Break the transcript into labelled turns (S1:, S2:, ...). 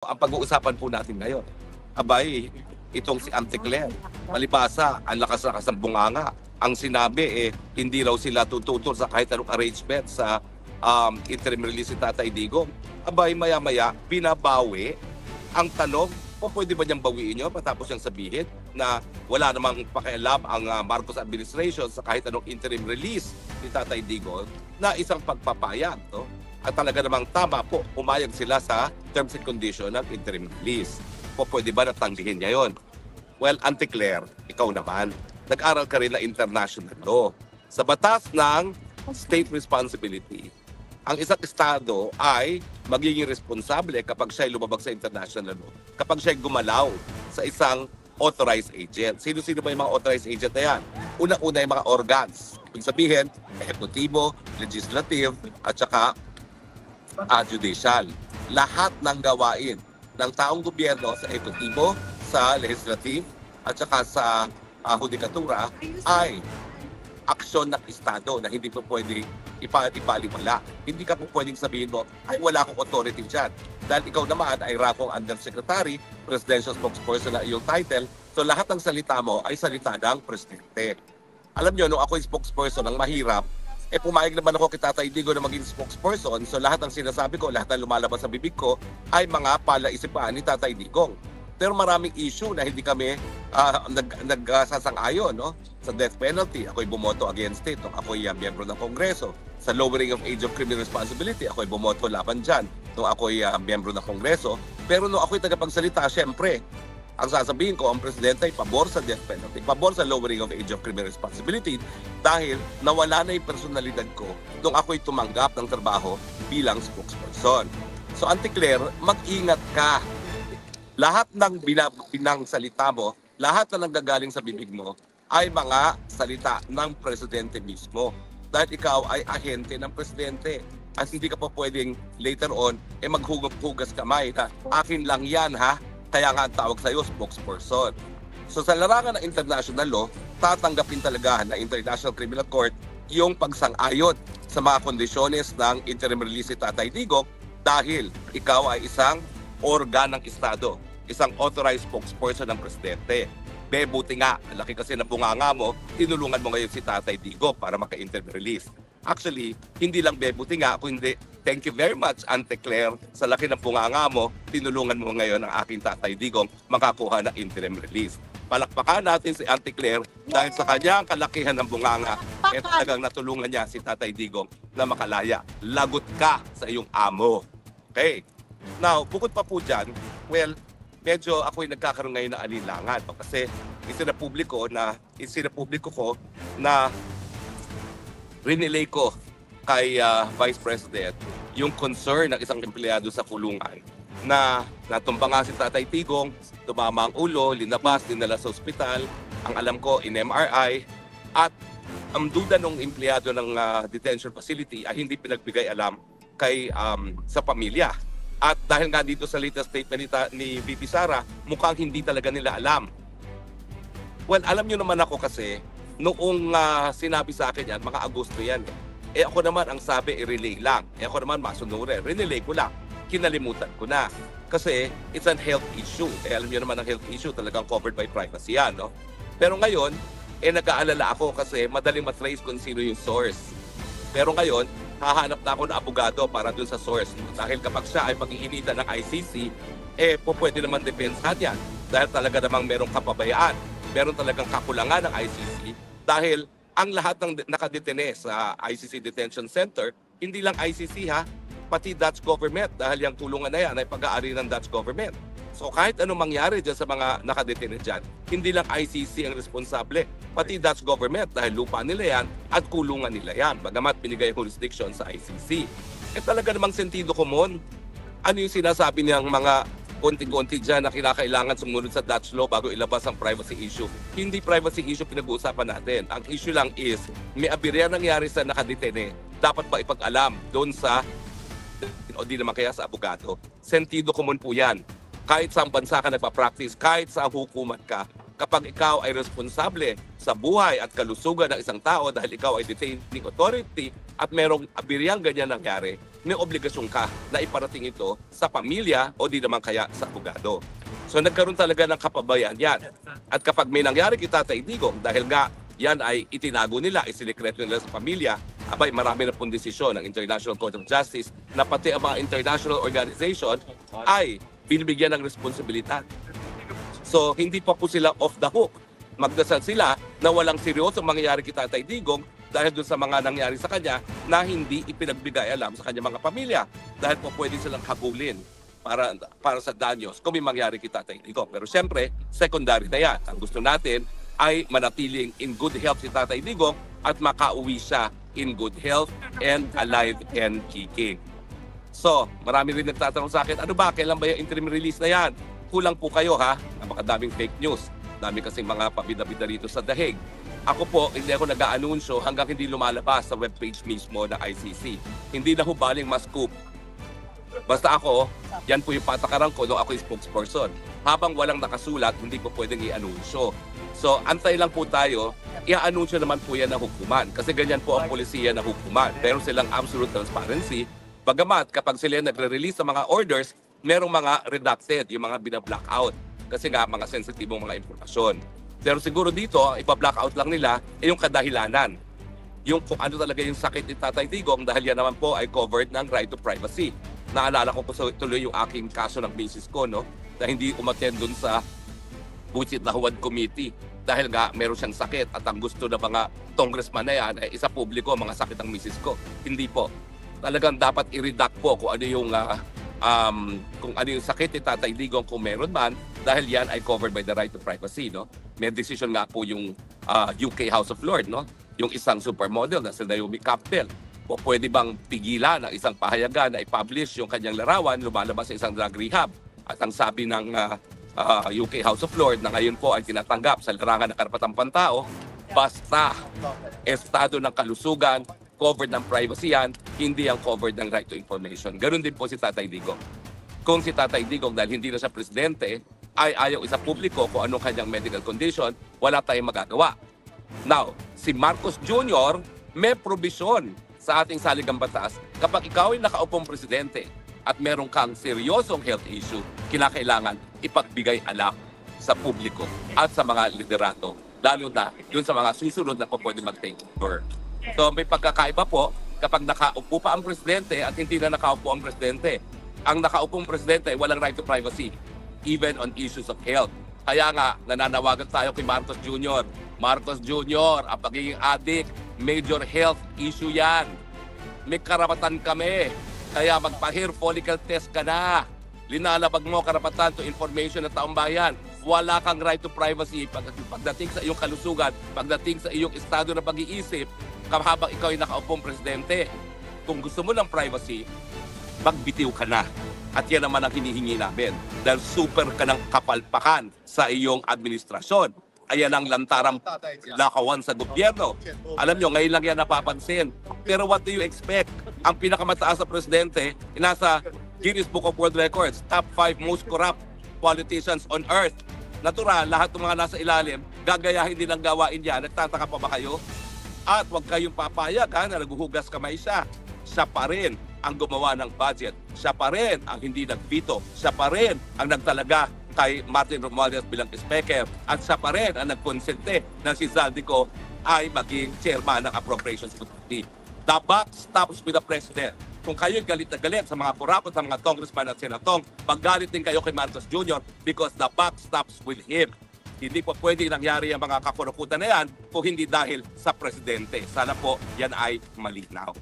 S1: Ang pag-uusapan po natin ngayon, abay, itong si Auntie Claire, palibasa, ang lakas-lakas ng bunganga. Ang sinabi hindi raw sila tututol sa kahit anong arrangement sa interim release ni Tatay Digong. Abay, maya-maya, binabawi ang tanong, o pwede ba niyang bawiin yun matapos niyang sabihin na wala namang pakialam ang Marcos administration sa kahit anong interim release ni Tatay Digong na isang pagpapayag. No? At talaga namang tama po, umayag sila sa terms and conditions ng interim release. O pwede ba natanggihin niya yon? Well, Auntie Claire, ikaw naman, nag-aral ka rin na international law. Sa batas ng state responsibility, ang isang estado ay magiging responsable kapag siya lumabag sa international law, kapag siya gumalaw sa isang authorized agent. Sino-sino ba yung mga authorized agent na yan? Una-una yung mga organs. Ibig sabihin, ehekutibo, legislative, at saka judicial. Lahat ng gawain ng taong gobyerno sa ehekutibo, sa legislative, at saka sa hudikatura ay aksyon ng Estado na hindi po pwede ipaliwala. Hindi ka po pwedeng sabihin mo, ay wala akong authority dyan. Dahil ikaw naman ay rapong undersecretary, presidential spokesperson na iyong title, so lahat ng salita mo ay salita ng presidente. Alam nyo, nung ako yung spokesperson, ang mahirap, pumayag naman ako kay Tatay Digong na maging spokesperson, so lahat ng sinasabi ko, lahat ng lumalabas sa bibig ko, ay mga palaisipan ni Tatay Digong. Pero maraming issue na hindi kami nagsasang-ayon, no? Sa death penalty, ako'y bumoto against it. Ako'y miyembro ng Kongreso. Sa lowering of age of criminal responsibility, ako'y bumoto laban dyan. Nung ako'y miyembro ng Kongreso. Pero nung ako'y tagapagsalita, syempre, ang sasabihin ko, ang presidente ay pabor sa death penalty, pabor sa lowering of age of criminal responsibility dahil nawala na yung personalidad ko nung ako'y tumanggap ng trabaho bilang spokesperson. So, Auntie Claire, mag-ingat ka. Lahat ng binang salita mo, lahat na nanggagaling sa bibig mo, ay mga salita ng presidente mismo. Dahil ikaw ay ahente ng presidente. At hindi ka pa pwedeng later on, maghugas kamay na akin lang yan ha, kaya nga ang tawag sa'yo, spokesperson. So sa larangan ng international law, tatanggapin talaga na International Criminal Court yung pagsang-ayon sa mga kondisyones ng interim release ni Tatay Digong dahil ikaw ay isang organ ng Estado, isang authorized spokesperson ng presidente. Buti nga, laki kasi ng bunganga mo, tinulungan mo ngayon si Tatay Digong para maka-interim release. Actually, hindi lang buti nga, kundi thank you very much, Auntie Claire, sa laki ng bunganga mo, tinulungan mo ngayon ang aking Tatay Digong makakuha ng interim release. Palakpakan natin si Auntie Claire dahil sa kanyang kalakihan ng bunganga, talagang natulungan niya si Tatay Digong na makalaya. Lagot ka sa iyong amo. Okay? Now, bukod pa po dyan, well, medyo ako'y nagkakaroon ngayon ng alinlangan kasi isinapubliko ko na rinelay ko kay Vice President yung concern ng isang empleyado sa kulungan na natumba nga si Tatay Digong, tumama ang ulo, linabas, dinala sa ospital, ang alam ko in MRI, at ang duda ng empleyado ng detention facility ay hindi pinagbigay alam kay sa pamilya. At dahil nga dito sa latest statement ni VP Sara, mukhang hindi talaga nila alam. Well, alam nyo naman ako kasi, noong sinabi sa akin yan, mga Agosto yan. Ako naman ang sabi, i-relay lang. Ako naman masunure, rinelay ko lang. Kinalimutan ko na. Kasi it's an health issue. Alam nyo naman ang health issue, talagang covered by privacy yan. No? Pero ngayon, nag-aalala ako kasi madaling matrace kung sino yung source. Pero ngayon, hahanap na ako ng abogado para dun sa source. Dahil kapag siya ay pag-iinitan ng ICC, pwede naman depensahan yan. Dahil talaga namang merong kapabayaan, meron talagang kakulangan ng ICC. Dahil ang lahat ng nakadetene sa ICC Detention Center, hindi lang ICC ha, pati Dutch government. Dahil yung tulungan na yan ay pag-aari ng Dutch government. So kahit anong mangyari dyan sa mga nakadetene dyan, hindi lang ICC ang responsable, pati Dutch government dahil lupa nila yan at kulungan nila yan, bagamat binigay jurisdiction sa ICC. Talaga namang sentido común. Ano yung sinasabi niyang mga konti-konti dyan na kinakailangan sumunod sa Dutch law bago ilabas ang privacy issue? Hindi privacy issue pinag-uusapan natin. Ang issue lang is, may abirya nangyari sa nakadetene, dapat ba ipag-alam doon sa, o di naman kaya sa abogado? Sentido común po yan. Kahit sa bansa ka nagpa-practice, kahit sa hukuman ka, kapag ikaw ay responsable sa buhay at kalusugan ng isang tao dahil ikaw ay detaining authority at merong abiryang ganyan nangyari, may obligasyon ka na iparating ito sa pamilya o di naman kaya sa abogado. So nagkaroon talaga ng kapabayaan yan. At kapag may nangyari kay Tatay Digong, dahil nga yan ay itinago nila, isinikreto nila sa pamilya, abay marami na pong desisyon ng International Court of Justice na pati ang mga international organization ay binibigyan ng responsibilidad. So, hindi pa po sila off the hook. Magdasal sila na walang seryosong mangyayari kay Tatay Digong dahil doon sa mga nangyari sa kanya na hindi ipinagbigay alam sa kanyang mga pamilya. Dahil po pwede silang habulin para sa danyos kung may mangyari kay Tatay Digong. Pero siyempre, secondary na yan. Ang gusto natin ay manatiling in good health si Tatay Digong at makauwi siya in good health and alive and kicking. So, marami rin nagtatanong sa akin, ano ba, kailan ba yung interim release na yan? Kulang po kayo ha, napakadaming fake news. Dami kasing mga pabida-bida rito sa Dahig. Ako po, hindi ako nag-aanunsyo hanggang hindi lumalabas sa webpage mismo ng ICC. Hindi na hubaling ma-scoop. Basta ako, yan po yung patakaran ko nung ako yung spokesperson. Habang walang nakasulat, hindi po pwedeng i-anunsyo. So, antay lang po tayo, i-anunsyo naman po yan na hukuman. Kasi ganyan po ang polisiya na hukuman. Pero silang absolute transparency. Bagamat kapag sila nagre-release ng mga orders, merong mga redacted, yung mga bina-blackout. Kasi nga, mga sensitibong mga impormasyon. Pero siguro dito, ipa-blackout lang nila yung kadahilanan. Yung kung ano talaga yung sakit ni Tatay Digong dahil yan naman po ay covered ng right to privacy. Naalala ko po tuloy yung aking kaso ng misis ko, no? Na hindi umattend dun sa Busit na Huwad Committee dahil nga meron siyang sakit at ang gusto ng mga congressman na yan ay isa publiko mga sakit ng misis ko. Hindi po. Talagang dapat i-redact po kung ano yung sakit ni Tatay Digong kung meron man dahil yan ay covered by the right to privacy, no? May decision nga po yung UK House of Lords, no? Yung isang supermodel na si Naomi Campbell. O pwede bang pigilan ng isang pahayagan na i-publish yung kanyang larawan lumalabas sa isang drug rehab? At ang sabi ng UK House of Lords na ngayon po ay tinatanggap sa larangan ng karapatang pantao, basta estado ng kalusugan, covered ng privacy yan, hindi ang covered ng right to information. Ganun din po si Tatay Digong. Kung si Tatay Digong dahil hindi na siya presidente, ay ayaw isa publiko kung anong kanyang medical condition, wala tayong magagawa. Now, si Marcos Jr. may probisyon sa ating saligang batas kapag ikaw ay nakaupong presidente at meron kang seryosong health issue, kinakailangan ipagbigay alam sa publiko at sa mga liderato, lalo na yun sa mga susunod na pwede mag-take over. So may pagkakaiba po kapag nakaupo pa ang presidente at hindi na nakaupo ang presidente. Ang nakaupong presidente ay walang right to privacy, even on issues of health. Kaya nga, nananawagan tayo kay Marcos Jr. Marcos Jr., ang pagiging addict, major health issue yan. May karapatan kami. Kaya magpa-hair follicle test ka na. Linalabag mo karapatan to information ng taong bayan. Wala kang right to privacy pagdating sa iyong kalusugan, pagdating sa iyong estado ng pag-iisip, habang ikaw ay nakaupong presidente. Kung gusto mo ng privacy, magbitiw ka na. At yan naman ang hinihingi namin. Dahil super ka ng kapalpakan sa iyong administrasyon. Ayan ang lantarang lakawan sa gobyerno. Alam nyo, ngayon lang yan napapansin. Pero what do you expect? Ang pinakamataas na presidente, nasa Guinness Book of World Records, top 5 most corrupt politicians on earth. Natural, lahat ng mga nasa ilalim, gagayahin din ang gawain yan. Nagtataka pa ba kayo? At huwag kayong papayag na naguhugas kamay siya. Siya pa rin ang gumawa ng budget. Siya pa rin ang hindi nag-veto. Siya pa rin ang nagtalaga kay Martin Romualdez bilang speaker. At siya pa rin ang nagkonsente na si Zaldico ay maging chairman ng Appropriations Committee. The buck stops with the president. Kung kayo'y galit na galit sa mga kurakot ng mga congressman at senatong, paggalit din kayo kay Marcos Jr. because the buck stops with him. Hindi po pwede nangyari ang mga kakurukutan na yan kung hindi dahil sa presidente. Sana po yan ay malinaw.